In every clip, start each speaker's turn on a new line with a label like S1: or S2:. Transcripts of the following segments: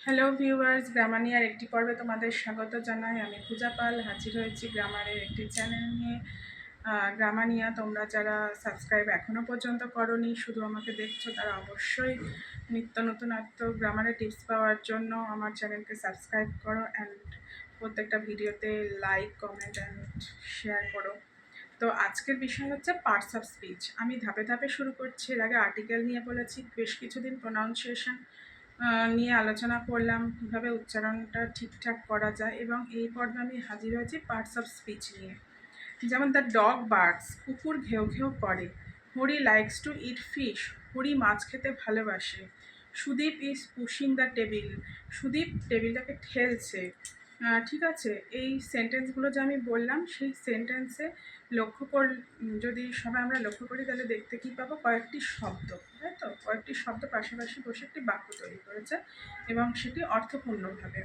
S1: Hello viewers, গ্রামানিয়ার একটি পর্বে তোমাদের স্বাগত জানাই। আমি পূজা পাল হাজির হয়েছি গ্রামারের একটি চ্যানেল নিয়ে। গ্রামানিয়া তোমরা যারা সাবস্ক্রাইব এখনও পর্যন্ত করনি, শুধু আমাকে দেখছো, তারা অবশ্যই নিত্য নতুনত্ব গ্রামারের টিপস পাওয়ার জন্য আমার চ্যানেলকে সাবস্ক্রাইব করো অ্যান্ড প্রত্যেকটা ভিডিওতে লাইক, কমেন্ট অ্যান্ড শেয়ার করো। তো আজকের বিষয় হচ্ছে পার্টস অফ স্পিচ। আমি ধাপে ধাপে শুরু করছি। এর আগে আর্টিকেল নিয়ে বলেছি, বেশ কিছুদিন প্রোনাউন্সিয়েশন নিয়ে আলোচনা করলাম, কীভাবে উচ্চারণটা ঠিকঠাক করা যায়, এবং এই পর্বে আমি হাজির হয়েছি পার্টস অফ স্পিচ নিয়ে। যেমন দ্য ডগ বার্কস, কুকুর ঘেউ ঘেউ করে। Hari likes to eat fish, Hari মাছ খেতে ভালোবাসে। Sudip is pushing the table, Sudip টেবিলটাকে ঠেলছে। ঠিক আছে, এই সেন্টেন্সগুলো যে আমি বললাম, সেই সেন্টেন্সে যদি সবাই আমরা লক্ষ্য করি, তাহলে দেখতে কী পাবো, কয়েকটি শব্দ, তাই তো? কয়েকটি শব্দ পাশাপাশি বসে একটি বাক্য তৈরি করেছে এবং সেটি অর্থপূর্ণভাবে।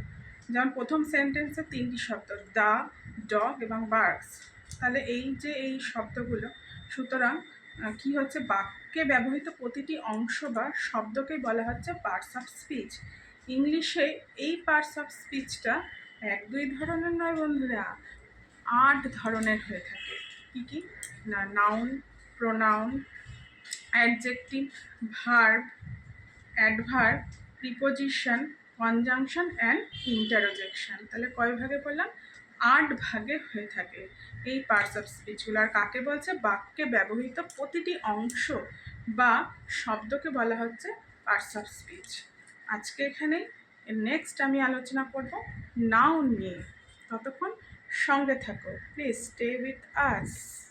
S1: যেমন প্রথম সেন্টেন্সে 3টি শব্দ, দ্য, ডগ এবং বার্কস। তাহলে এই শব্দগুলো, সুতরাং কি হচ্ছে, বাক্যে ব্যবহৃত প্রতিটি অংশ বা শব্দকে বলা হচ্ছে পার্টস অফ স্পিচ। ইংলিশে এই পার্টস অফ স্পিচটা 1-2 ধরনের নয় বন্ধুরা, 8 ধরনের হয়ে থাকে। কী কী না, noun, pronoun, adjective, verb, adverb, preposition, conjunction and interjection. তাহলে কয় ভাগে বললাম? 8 ভাগে হয়ে থাকে এই পার্টস অফ স্পিচগুলো। আর কাকে বলছে? বাক্যে ব্যবহৃত প্রতিটি অংশ বা শব্দকে বলা হচ্ছে পার্টস অফ স্পিচ। আজকে এখানে নেক্সট আমি আলোচনা করব নাউন নিয়ে। ততক্ষণ সঙ্গে থাকো, প্লিজ স্টে উইথ আস।